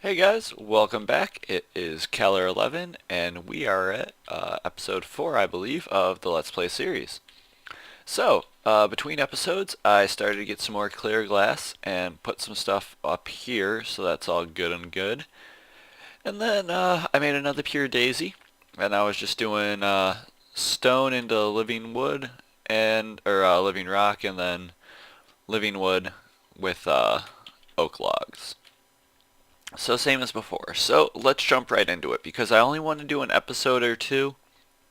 Hey guys, welcome back. It is Keller11 and we are at episode 4, I believe, of the Let's Play series. So, between episodes, I started to get some more clear glass and put some stuff up here, so that's all good and good. And then I made another pure daisy, and I was just doing stone into living wood, or living rock, and then living wood with oak logs. So same as before. So let's jump right into it because I only want to do an episode or two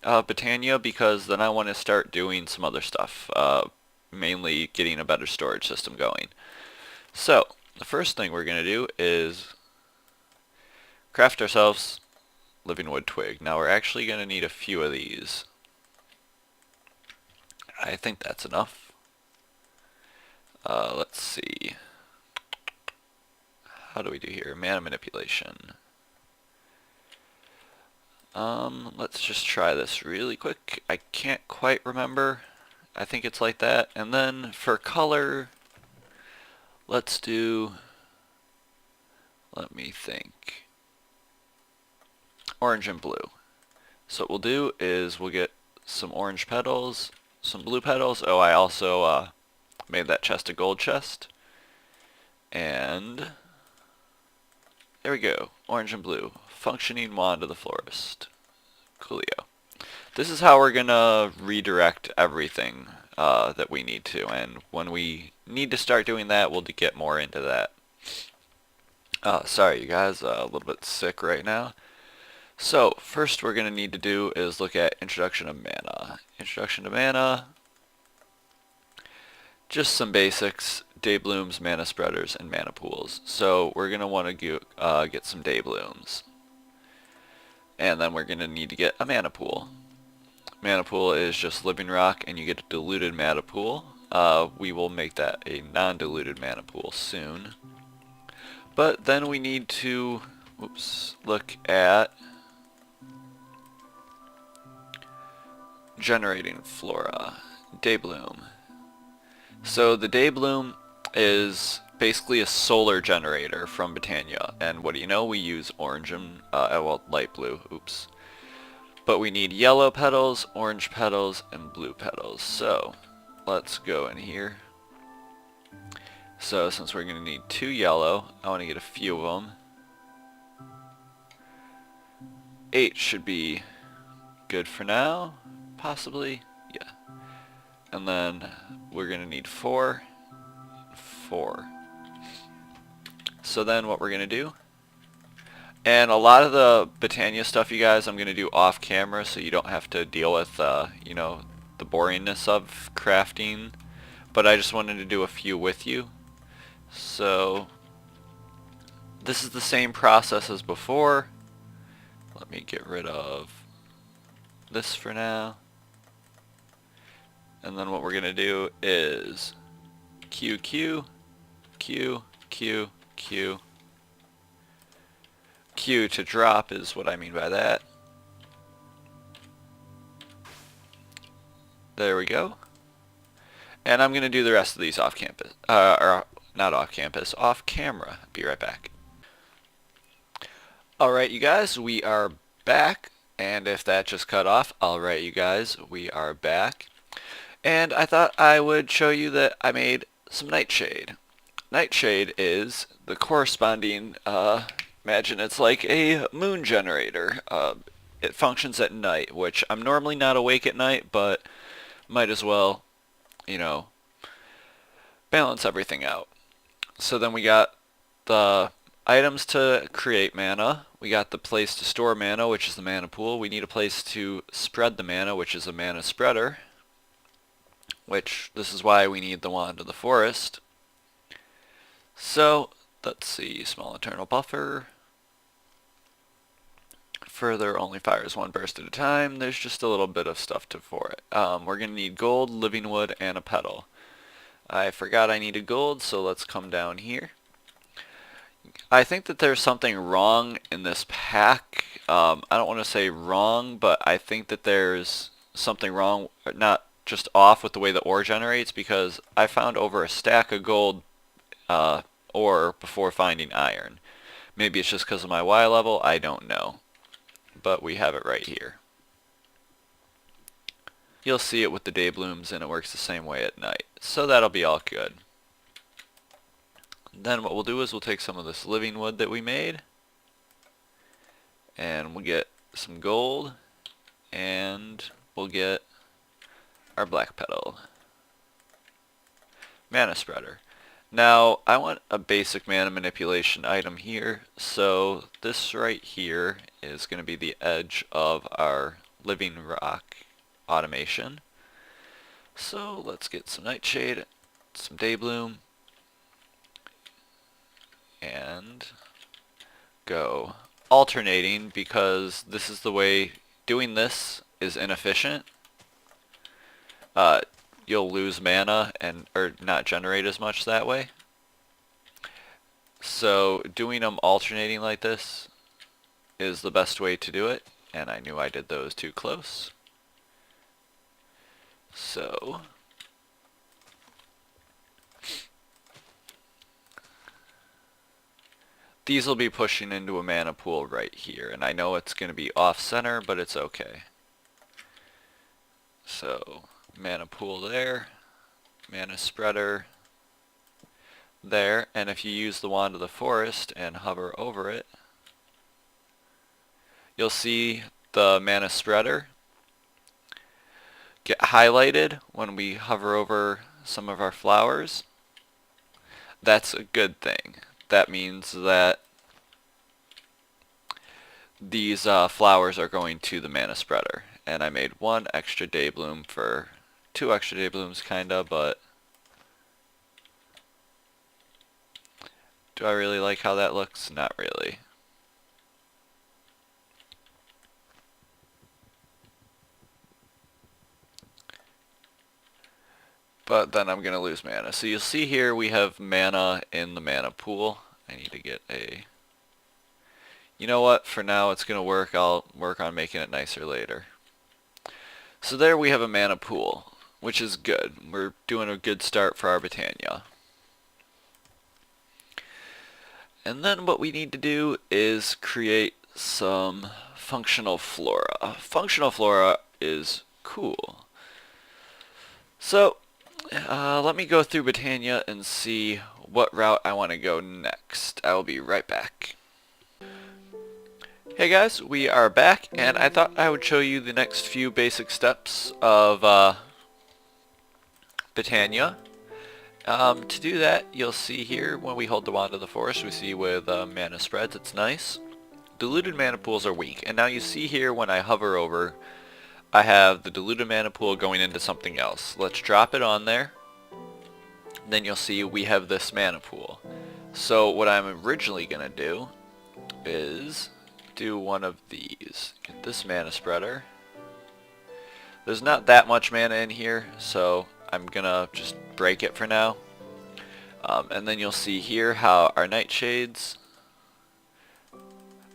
of Botania because then I want to start doing some other stuff, mainly getting a better storage system going. So the first thing we're going to do is craft ourselves living wood twig. Now we're actually going to need a few of these. I think that's enough. Let's see. How do we do here? Mana manipulation. Let's just try this really quick. I can't quite remember. I think it's like that. And then for color, let's do, let me think, orange and blue. So what we'll do is we'll get some orange petals, some blue petals. Oh, I also made that chest a gold chest. And there we go, orange and blue. Functioning wand of the florist. Coolio. This is how we're gonna redirect everything that we need to, and when we need to start doing that, we'll get more into that. Sorry you guys, a little bit sick right now. So first we're gonna need to do is look at introduction of mana. Introduction to mana, just some basics: day blooms, mana spreaders, and mana pools. So we're gonna want to get some day blooms, and then we're gonna need to get a mana pool. Mana pool is just living rock, and you get a diluted mana pool. We will make that a non-diluted mana pool soon. But then we need to, look at generating flora. Daybloom. So the Daybloom is basically a solar generator from Botania, and what do you know? We use orange and light blue. But we need yellow petals, orange petals, and blue petals. So let's go in here. So since we're going to need 2 yellow, I want to get a few of them. 8 should be good for now, possibly. Yeah. And then we're going to need 4. 4. So then what we're going to do, and a lot of the Botania stuff, you guys, I'm going to do off camera so you don't have to deal with, you know, the boringness of crafting. But I just wanted to do a few with you. So this is the same process as before. Let me get rid of this for now. And then what we're going to do is Q, Q, Q, Q, Q. Q to drop is what I mean by that. There we go. And I'm going to do the rest of these off campus. Or not off campus, off camera. Be right back. Alright you guys, we are back. And if that just cut off, alright you guys, we are back. And I thought I would show you that I made some nightshade. Nightshade is the corresponding, imagine it's like a moon generator. It functions at night, which I'm normally not awake at night, but might as well, you know, balance everything out. So then we got the items to create mana. We got the place to store mana, which is the mana pool. We need a place to spread the mana, which is a mana spreader. Which, this is why we need the wand of the forest. So, let's see, small internal buffer. Further only fires 1 burst at a time. There's just a little bit of stuff for it. We're going to need gold, living wood, and a petal. I forgot I needed gold, so let's come down here. I think that there's something wrong in this pack. I don't want to say wrong, but I think that there's something wrong, not just off with the way the ore generates, because I found over a stack of gold ore before finding iron. Maybe it's just because of my Y level, I don't know. But we have it right here. You'll see it with the day blooms, and it works the same way at night. So that'll be all good. Then what we'll do is we'll take some of this living wood that we made, and we'll get some gold, and we'll get our black petal. Mana spreader. Now, I want a basic mana manipulation item here, so this right here is going to be the edge of our living rock automation. So let's get some nightshade, some daybloom, and go alternating, because this is the way doing this is inefficient. You'll lose mana or not generate as much that way. So doing them alternating like this is the best way to do it, and I knew I did those too close. So these will be pushing into a mana pool right here, and I know it's going to be off center, but it's okay. So mana pool there, mana spreader there, and if you use the wand of the forest and hover over it, you'll see the mana spreader get highlighted when we hover over some of our flowers. That's a good thing. That means that these flowers are going to the mana spreader. And I made one extra day bloom for two extra day blooms, kinda, but do I really like how that looks? Not really. But then I'm going to lose mana. So you'll see here we have mana in the mana pool. I need to get a... You know what? For now it's going to work. I'll work on making it nicer later. So there we have a mana pool, which is good. We're doing a good start for our Botania. And then what we need to do is create some functional flora. Functional flora is cool. So let me go through Botania and see what route I want to go next. I will be right back. Hey guys, we are back, and I thought I would show you the next few basic steps of Botania. To do that, you'll see here when we hold the wand of the forest, we see with mana spreads, it's nice. Diluted mana pools are weak, and now you see here when I hover over, I have the diluted mana pool going into something else. Let's drop it on there. Then you'll see we have this mana pool. So what I'm originally going to do is do one of these. Get this mana spreader. There's not that much mana in here, so I'm going to just break it for now. And then you'll see here how our nightshades,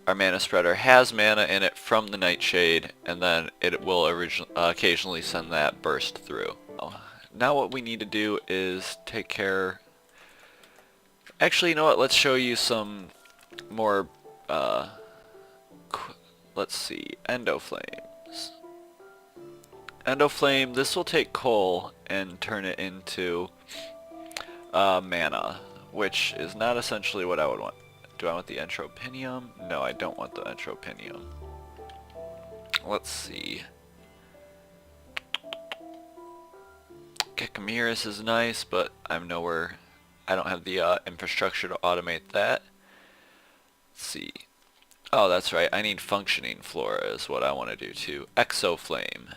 our mana spreader has mana in it from the nightshade, and then it will occasionally send that burst through. Now what we need to do is take care... Actually, you know what? Let's show you some more... let's see. Endoflames. Endoflame, this will take coal and turn it into mana, which is not essentially what I would want. Do I want the entropinium? No, I don't want the entropinium. Let's see. Kekamiris is nice, but I don't have the infrastructure to automate that. Let's see. Oh, that's right. I need functioning flora is what I want to do too. Exoflame.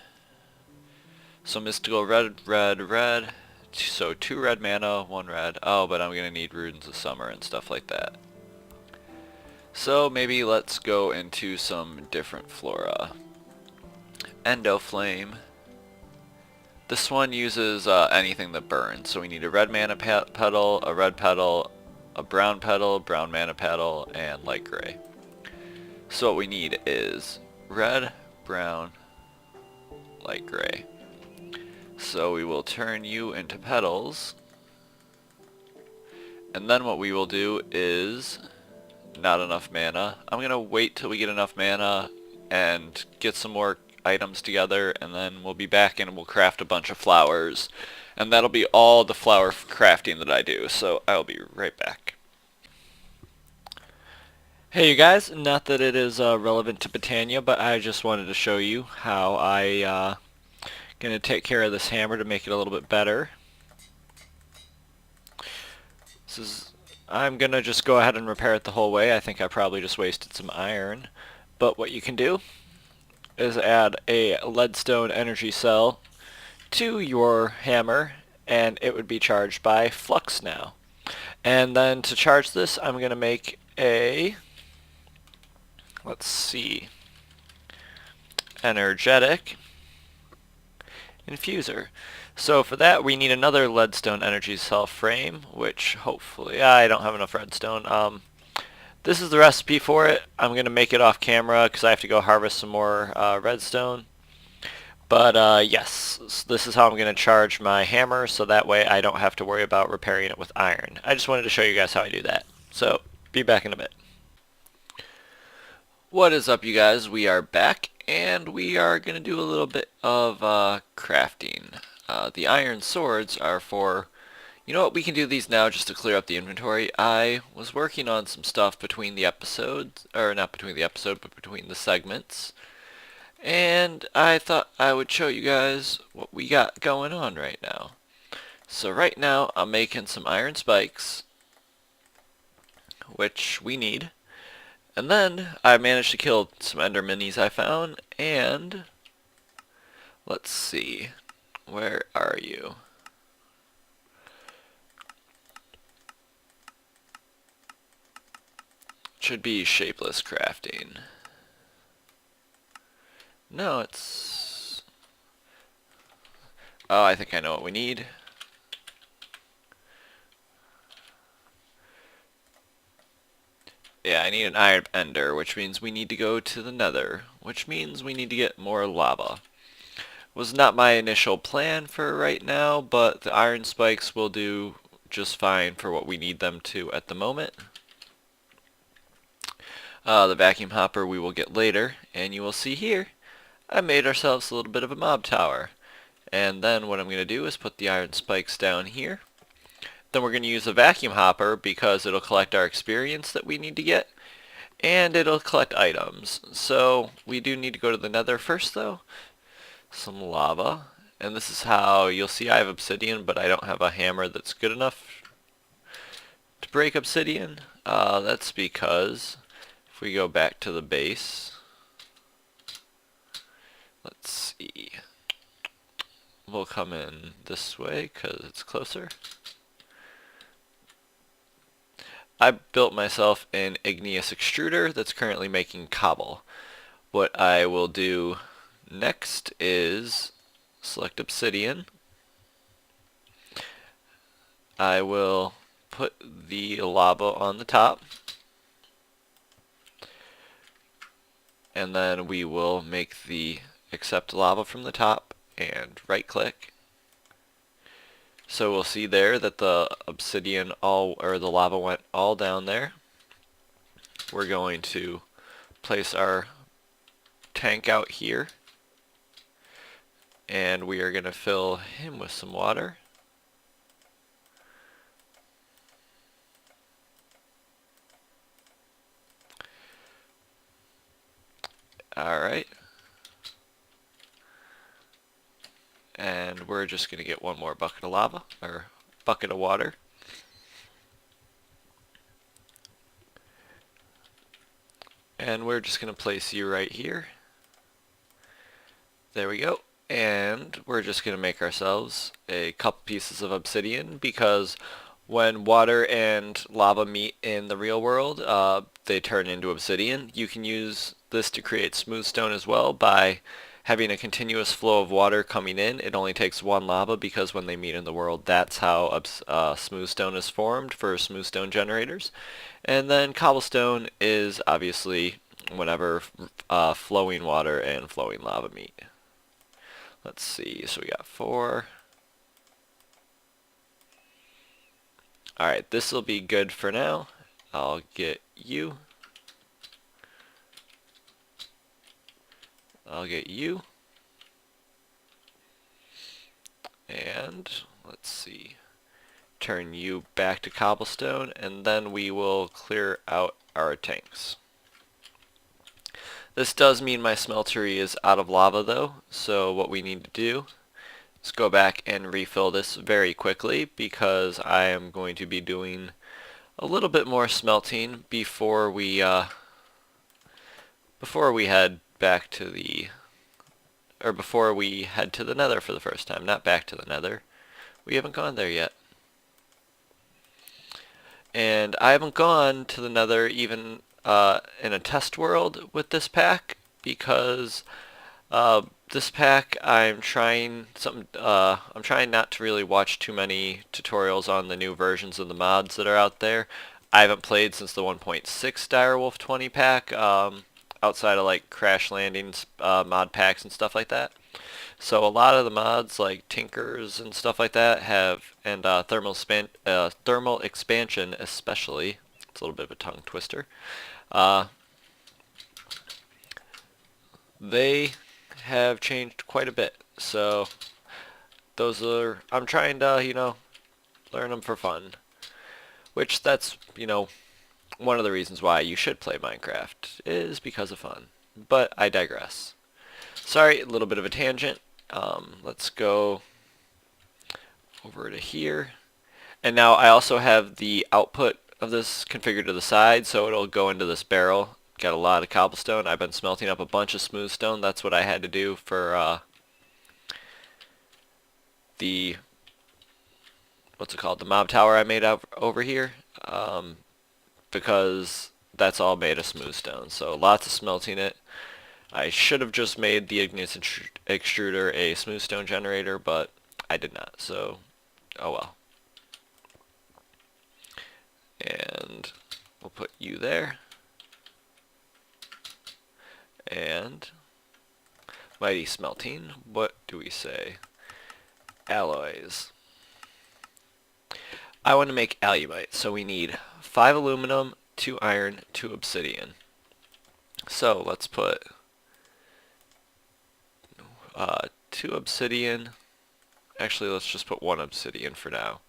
So mystical red, red, red. So 2 red mana, 1 red. Oh, but I'm going to need runes of summer and stuff like that. So maybe let's go into some different flora. Endoflame. This one uses anything that burns. So we need a red mana petal, a red petal, a brown petal, brown mana petal, and light gray. So what we need is red, brown, light gray. So we will turn you into petals. And then what we will do is not enough mana. I'm going to wait till we get enough mana and get some more items together, and then we'll be back and we'll craft a bunch of flowers. And that'll be all the flower crafting that I do, so I'll be right back. Hey you guys, not that it is relevant to Botania, but I just wanted to show you how I gonna take care of this hammer to make it a little bit better. I'm gonna just go ahead and repair it the whole way. I think I probably just wasted some iron. But what you can do is add a leadstone energy cell to your hammer, and it would be charged by flux now. And then to charge this, I'm gonna make a, let's see, energetic infuser. So for that we need another leadstone energy cell frame, which hopefully, I don't have enough redstone. This is the recipe for it. I'm going to make it off camera because I have to go harvest some more redstone. But yes, this is how I'm going to charge my hammer, so that way I don't have to worry about repairing it with iron. I just wanted to show you guys how I do that. So, be back in a bit. What is up, you guys? We are back, and we are going to do a little bit of crafting. The iron swords are for... You know what, we can do these now just to clear up the inventory. I was working on some stuff between the episodes, or not between the episode, but between the segments. And I thought I would show you guys what we got going on right now. So right now I'm making some iron spikes, which we need. And then I managed to kill some ender minis I found, and let's see, where are you? Should be shapeless crafting. No, it's... Oh, I think I know what we need. Yeah, I need an iron ender, which means we need to go to the Nether, which means we need to get more lava. Was not my initial plan for right now, but the iron spikes will do just fine for what we need them to at the moment. The vacuum hopper we will get later, and you will see here, I made ourselves a little bit of a mob tower. And then what I'm going to do is put the iron spikes down here. Then we're going to use the vacuum hopper because it'll collect our experience that we need to get, and it'll collect items. So we do need to go to the Nether first though. Some lava. And this is how, you'll see I have obsidian, but I don't have a hammer that's good enough to break obsidian. That's because if we go back to the base, let's see, we'll come in this way because it's closer. I built myself an igneous extruder that's currently making cobble. What I will do next is select obsidian. I will put the lava on the top, and then we will make the accept lava from the top and right click. So we'll see there that the obsidian or the lava went all down there. We're going to place our tank out here, and we are going to fill him with some water. Alright. And we're just going to get one more bucket of lava, or bucket of water. And we're just going to place you right here. There we go. And we're just going to make ourselves a couple pieces of obsidian, because when water and lava meet in the real world, they turn into obsidian. You can use this to create smooth stone as well by having a continuous flow of water coming in. It only takes one lava, because when they meet in the world, that's how smooth stone is formed for smooth stone generators. And then cobblestone is obviously whenever flowing water and flowing lava meet. Let's see, so we got 4. Alright, this will be good for now. I'll get you. I'll get you. And let's see. Turn you back to cobblestone, and then we will clear out our tanks. This does mean my smeltery is out of lava though, so what we need to do is go back and refill this very quickly because I am going to be doing a little bit more smelting before we head back to the before we head to the Nether for the first time. Not back to the Nether. We haven't gone there yet. And I haven't gone to the Nether even in a test world with this pack because this pack I'm trying not to really watch too many tutorials on the new versions of the mods that are out there. I haven't played since the 1.6 Direwolf 20 pack, outside of like Crash Landings mod packs and stuff like that. So a lot of the mods like Tinkers and stuff like that have, and thermal expansion especially, it's a little bit of a tongue twister, they have changed quite a bit. So those are, I'm trying to, learn them for fun. Which that's, one of the reasons why you should play Minecraft is because of fun. But I digress. Sorry, a little bit of a tangent. Let's go over to here. And now I also have the output of this configured to the side, so it'll go into this barrel. Got a lot of cobblestone. I've been smelting up a bunch of smooth stone. That's what I had to do for the, what's it called, the mob tower I made over here, because that's all made of smooth stone. So lots of smelting it. I should have just made the igneous extruder a smooth stone generator, but I did not, so oh well. And we'll put you there. And mighty smelting, what do we say? Alloys. I want to make alumite, so we need 5 aluminum, 2 iron, 2 obsidian. So let's put 2 obsidian. Actually, let's just put 1 obsidian for now.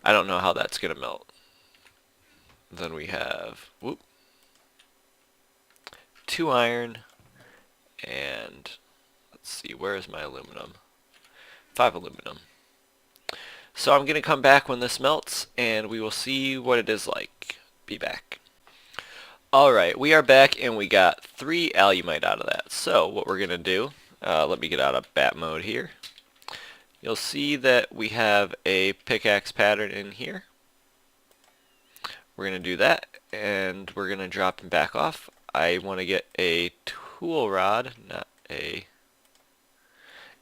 I don't know how that's going to melt. Then we have 2 iron, and let's see, where is my aluminum? 5 aluminum. So I'm going to come back when this melts, and we will see what it is like. Be back. Alright, we are back, and we got 3 alumite out of that. So what we're going to do, let me get out of bat mode here. You'll see that we have a pickaxe pattern in here. We're going to do that, and we're going to drop him back off. I want to get a tool rod, not a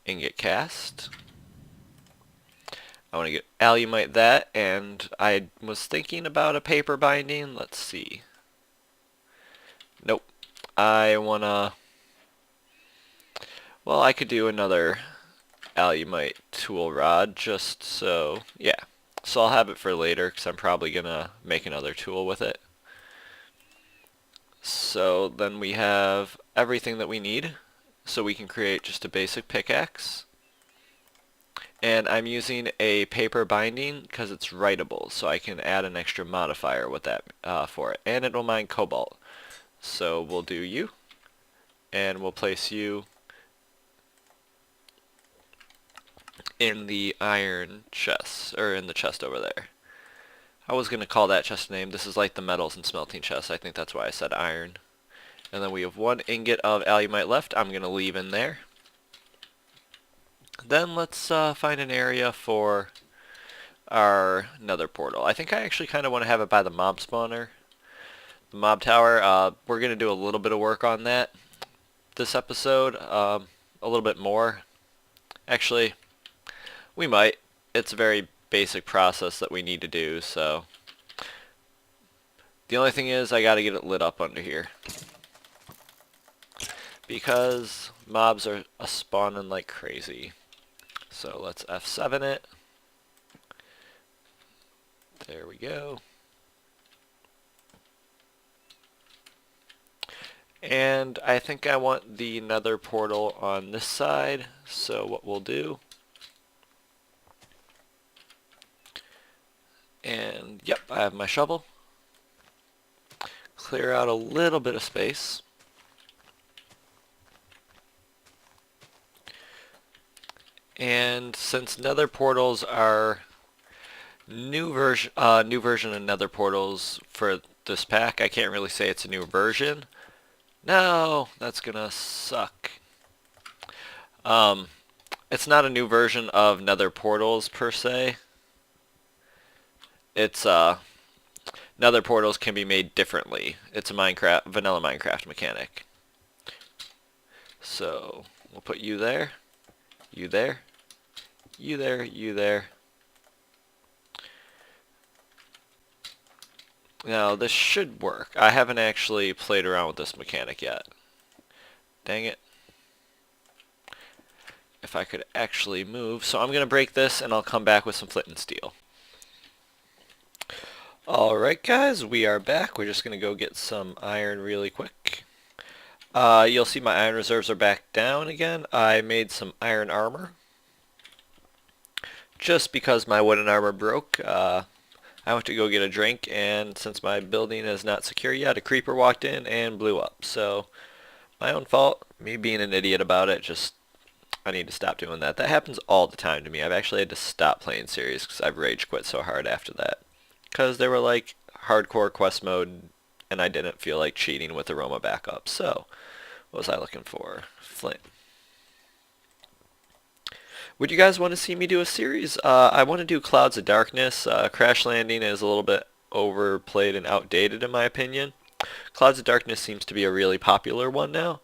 ingot cast. I want to get alumite that, and I was thinking about a paper binding. Let's see. Nope. I want to, well, I could do another alumite tool rod just so, yeah. So I'll have it for later because I'm probably going to make another tool with it. So then we have everything that we need, so we can create just a basic pickaxe. And I'm using a paper binding because it's writable, so I can add an extra modifier with that for it. And it'll mine cobalt. So we'll do you, and we'll place you in the iron chest, or in the chest over there. I was going to call that chest name. This is like the metals and smelting chest. I think that's why I said iron. And then we have 1 ingot of alumite left. I'm going to leave in there. Then let's find an area for our nether portal. I think I actually kind of want to have it by the mob spawner. The mob tower, we're going to do a little bit of work on that this episode. A little bit more. Actually, we might. It's a very basic process that we need to do, so the only thing is I got to get it lit up under here because mobs are spawning like crazy. So let's F7 it. There we go. And I think I want the nether portal on this side, so what we'll do, and yep, I have my shovel. Clear out a little bit of space. And since nether portals are new version of nether portals for this pack, I can't really say it's a new version. No, that's gonna suck. It's not a new version of nether portals per se. It's nether portals can be made differently. It's a vanilla Minecraft mechanic. So we'll put you there, you there, you there, you there. Now this should work. I haven't actually played around with this mechanic yet. Dang it. If I could actually move. So I'm going to break this and I'll come back with some flint and steel. Alright guys, we are back. We're just going to go get some iron really quick. You'll see my iron reserves are back down again. I made some iron armor. Just because my wooden armor broke, I went to go get a drink, and since my building is not secure yet, a creeper walked in and blew up. So, my own fault, me being an idiot about it, just, I need to stop doing that. That happens all the time to me. I've actually had to stop playing series because I've rage quit so hard after that. Because they were like hardcore quest mode, and I didn't feel like cheating with aroma backup. So, what was I looking for? Flint. Would you guys want to see me do a series? I want to do Clouds of Darkness. Crash Landing is a little bit overplayed and outdated in my opinion. Clouds of Darkness seems to be a really popular one now.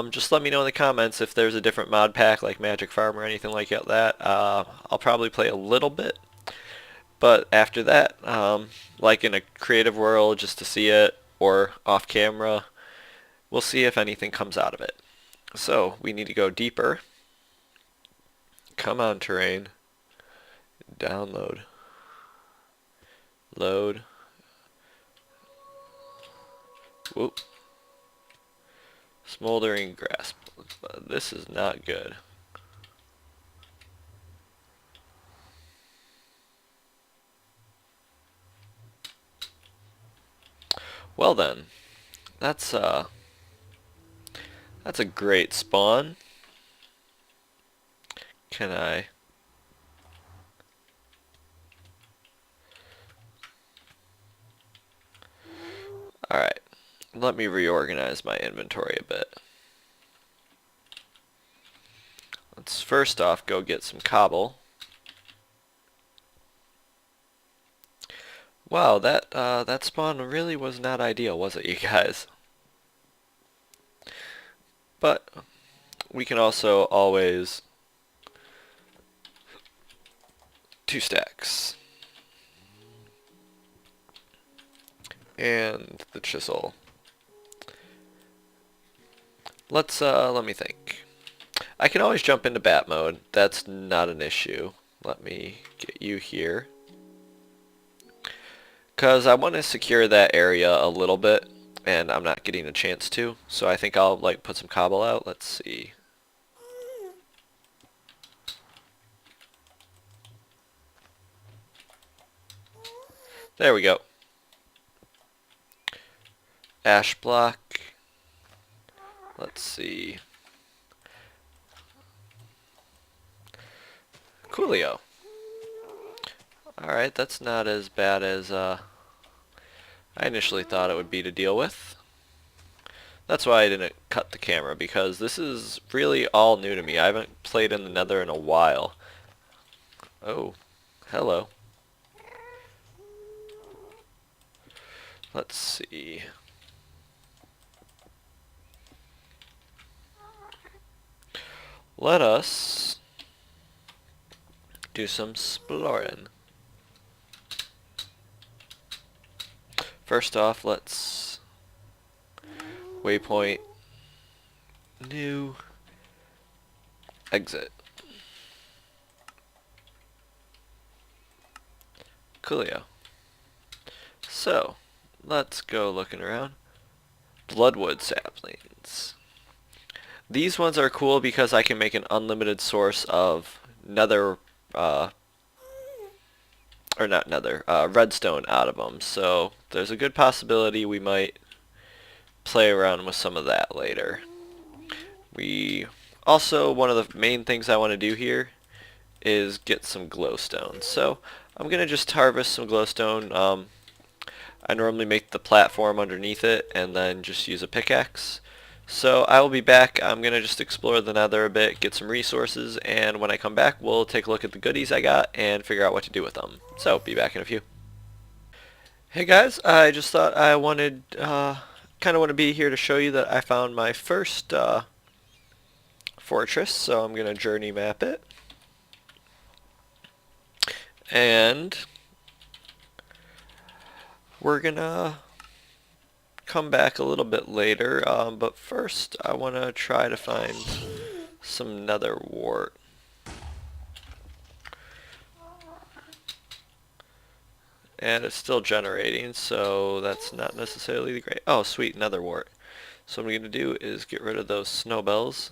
Just let me know in the comments if there's a different mod pack like Magic Farm or anything like that. I'll probably play a little bit. But after that, like in a creative world just to see it or off camera, we'll see if anything comes out of it. So we need to go deeper. Come on, terrain. Download. Load. Whoop. Smoldering grasp. This is not good. Well then, that's a great spawn. Can I? Alright, let me reorganize my inventory a bit. Let's first off go get some cobble. Wow, that spawn really was not ideal, was it, you guys? But we can also always 2 stacks. And the chisel. Let me think. I can always jump into bat mode. That's not an issue. Let me get you here. Because I want to secure that area a little bit, and I'm not getting a chance to. So I think I'll like put some cobble out. Let's see. There we go. Ash block. Let's see. Coolio. Alright, that's not as bad as I initially thought it would be to deal with. That's why I didn't cut the camera, because this is really all new to me. I haven't played in the Nether in a while. Oh, hello. Let's see. Let us do some exploring. First off, let's waypoint new exit. Coolio. So, let's go looking around. Bloodwood saplings. These ones are cool because I can make an unlimited source of nether, or not nether, redstone out of them. So there's a good possibility we might play around with some of that later. We also, one of the main things I want to do here is get some glowstone. So I'm going to just harvest some glowstone. I normally make the platform underneath it and then just use a pickaxe. So I will be back. I'm going to just explore the nether a bit, get some resources, and when I come back we'll take a look at the goodies I got and figure out what to do with them. So be back in a few. Hey guys, I just thought I wanted, kind of want to be here to show you that I found my first fortress, so I'm going to journey map it. And we're going to come back a little bit later, but first I want to try to find some nether wart. And it's still generating, so that's not necessarily great. Oh, sweet, nether wart. So what I'm going to do is get rid of those snowbells.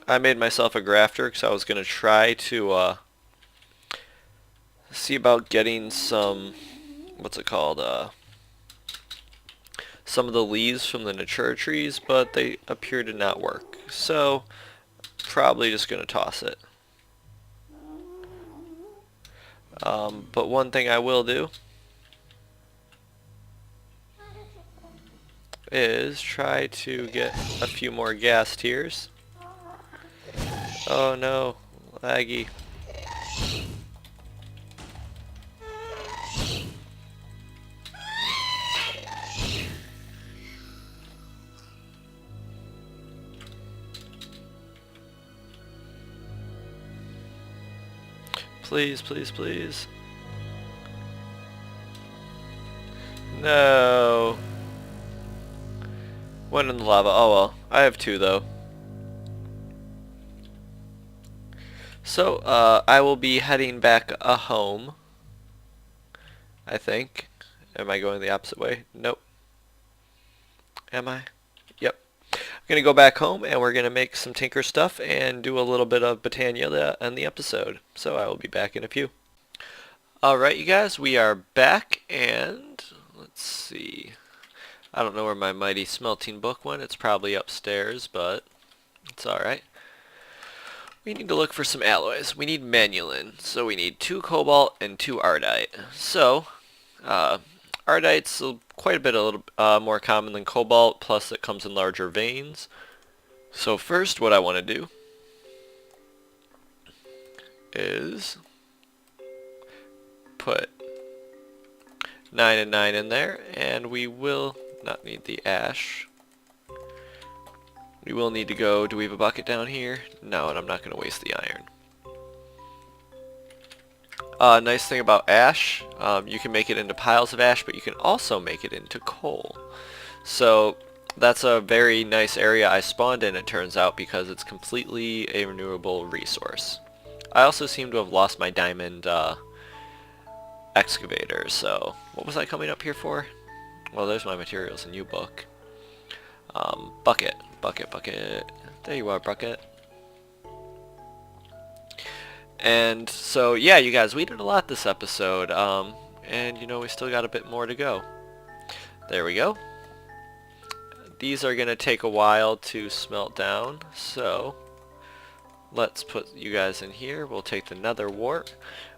I made myself a grafter because I was going to try to see about getting some, what's it called, some of the leaves from the mature trees, but they appear to not work. So, probably just going to toss it. But one thing I will do is try to get a few more gas tiers. Oh no, laggy. Please, please, please. No. Went in the lava. Oh well. I have two though. So, I will be heading back home. I think. Am I going the opposite way? Nope. Am I? Yep. I'm going to go back home and we're going to make some Tinker stuff and do a little bit of Botania in the episode. So I will be back in a few. Alright you guys, we are back and let's see. I don't know where my mighty smelting book went. It's probably upstairs, but it's alright. We need to look for some alloys. We need manulin. So we need 2 cobalt and 2 ardite. So, ardite's quite a bit a little more common than cobalt, plus it comes in larger veins. So first what I want to do is put 9 and 9 in there, and we will not need the ash. We will need to go, do we have a bucket down here? No, and I'm not going to waste the iron. Nice thing about ash, you can make it into piles of ash, but you can also make it into coal. So that's a very nice area I spawned in, it turns out, because it's completely a renewable resource. I also seem to have lost my diamond excavator, so what was I coming up here for? Well, there's my materials in U-Book. Bucket. There you are, bucket. And so, yeah, you guys, we did a lot this episode, and you know, we still got a bit more to go. There we go. These are going to take a while to smelt down, so let's put you guys in here. We'll take the nether wart.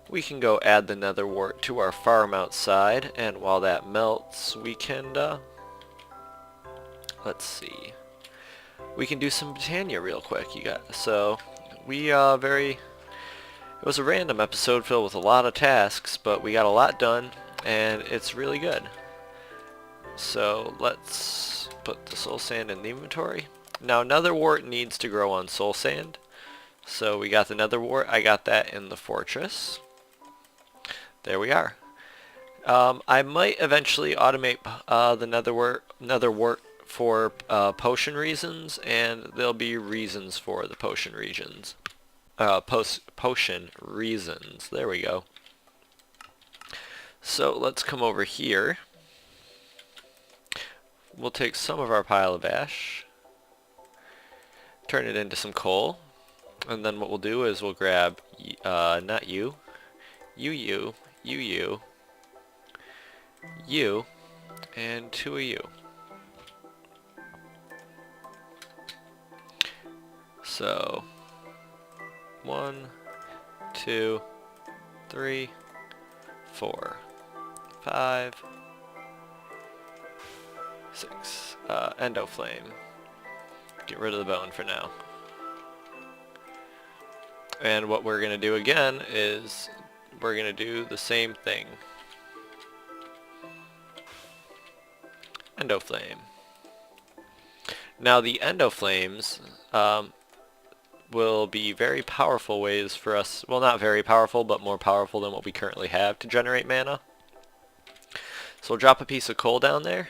We can go add the nether wart to our farm outside, and while that melts, we can, let's see. We can do some Botania real quick, you guys. So, we, it was a random episode filled with a lot of tasks, but we got a lot done, and it's really good. So, let's put the soul sand in the inventory. Now, nether wart needs to grow on soul sand. So, we got the nether wart. I got that in the fortress. There we are. I might eventually automate the nether wart for potion reasons, and there'll be reasons for the potion regions. Potion reasons. There we go. So let's come over here. we'll take some of our pile of ash, turn it into some coal, and then what we'll do is we'll grab, not you, you, you, and 2 of you. So, 1, 2, 3, 4, 5, 6. Endo flame. Get rid of the bone for now. And what we're going to do again is we're going to do the same thing. Endo flame. Now the endo flames will be very powerful ways for us, well, not very powerful, but more powerful than what we currently have to generate mana. So we'll drop a piece of coal down there.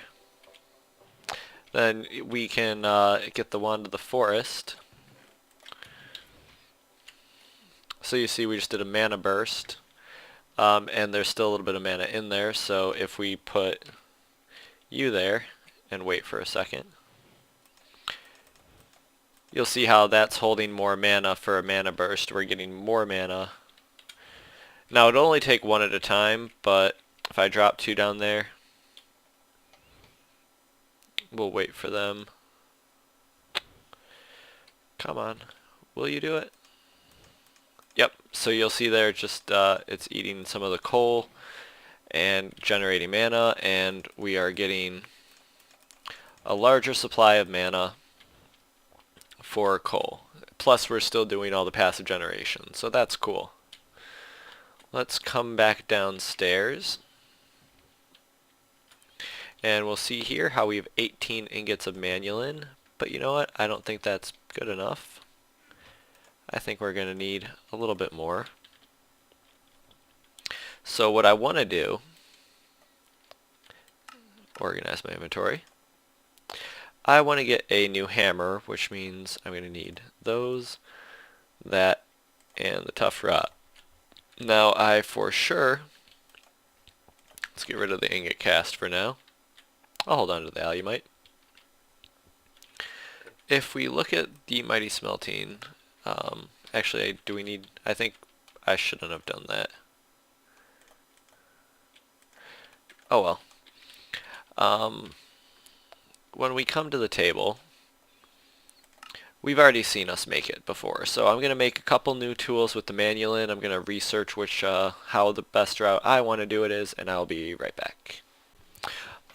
Then we can get the wand of the forest. So you see we just did a mana burst, and there's still a little bit of mana in there, so if we put you there and wait for a second, you'll see how that's holding more mana for a mana burst. We're getting more mana. Now it'll only take 1 at a time, but if I drop 2 down there, we'll wait for them. Come on, will you do it? Yep, so you'll see there just it's eating some of the coal and generating mana, and we are getting a larger supply of mana for coal. Plus we're still doing all the passive generation, so that's cool. Let's come back downstairs, and we'll see here how we have 18 ingots of manulin, but you know what, I don't think that's good enough. I think we're going to need a little bit more. So what I want to do, organize my inventory. I want to get a new hammer, which means I'm going to need those, that, and the tough rot. Now I for sure, let's get rid of the ingot cast for now. I'll hold on to the alumite. If we look at the mighty smelting, actually, do we need, I think I shouldn't have done that. Oh well. When we come to the table, we've already seen us make it before, so I'm going to make a couple new tools with the manulin. I'm going to research which, how the best route I want to do it is, and I'll be right back.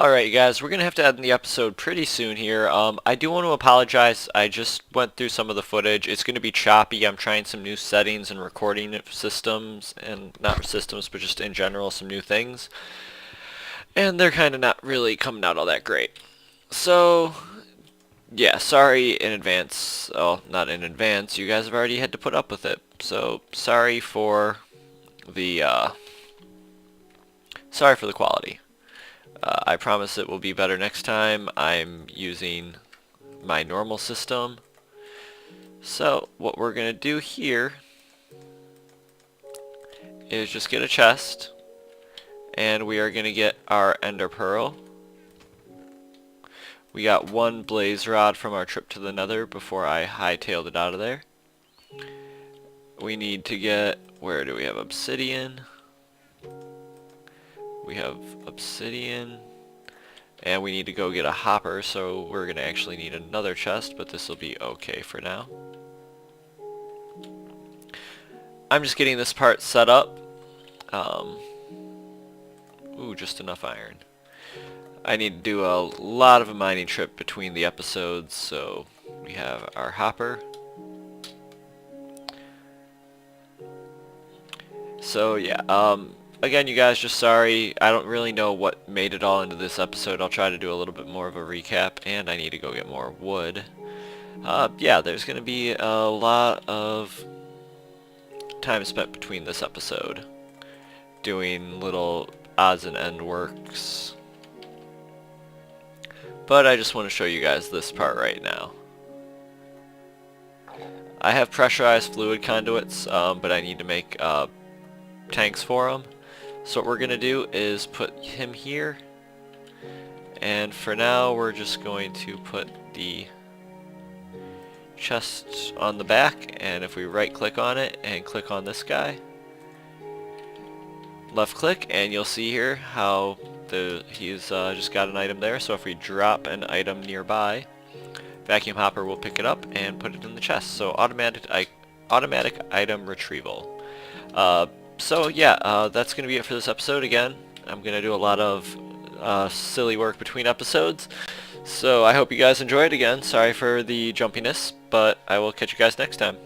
Alright you guys, we're going to have to end the episode pretty soon here. I do want to apologize, I just went through some of the footage. It's going to be choppy. I'm trying some new settings and recording systems, and not systems, but just in general some new things. And they're kind of not really coming out all that great. So, yeah, sorry in advance. Oh, not in advance, you guys have already had to put up with it. So, sorry for the quality. I promise it will be better next time. I'm using my normal system. So what we're going to do here is just get a chest, and we are going to get our ender pearl. We got 1 blaze rod from our trip to the Nether before I hightailed it out of there. We need to get, where do we have obsidian? We have obsidian, and we need to go get a hopper, so we're going to actually need another chest, but this will be okay for now. I'm just getting this part set up. Ooh, just enough iron. I need to do a lot of a mining trip between the episodes, so we have our hopper. So yeah, again, you guys, just sorry. I don't really know what made it all into this episode. I'll try to do a little bit more of a recap, and I need to go get more wood. Yeah, there's going to be a lot of time spent between this episode doing little odds and end works. But I just want to show you guys this part right now. I have pressurized fluid conduits, but I need to make tanks for them. So what we're going to do is put him here, And for now, we're just going to put the chest on the back, and if we right click on it and click on this guy, left click, and you'll see here how he's just got an item there. So if we drop an item nearby, vacuum hopper will pick it up and put it in the chest. So automatic item retrieval. So yeah, that's gonna be it for this episode. Again, I'm gonna do a lot of silly work between episodes, so I hope you guys enjoyed. Again, sorry for the jumpiness, but I will catch you guys next time.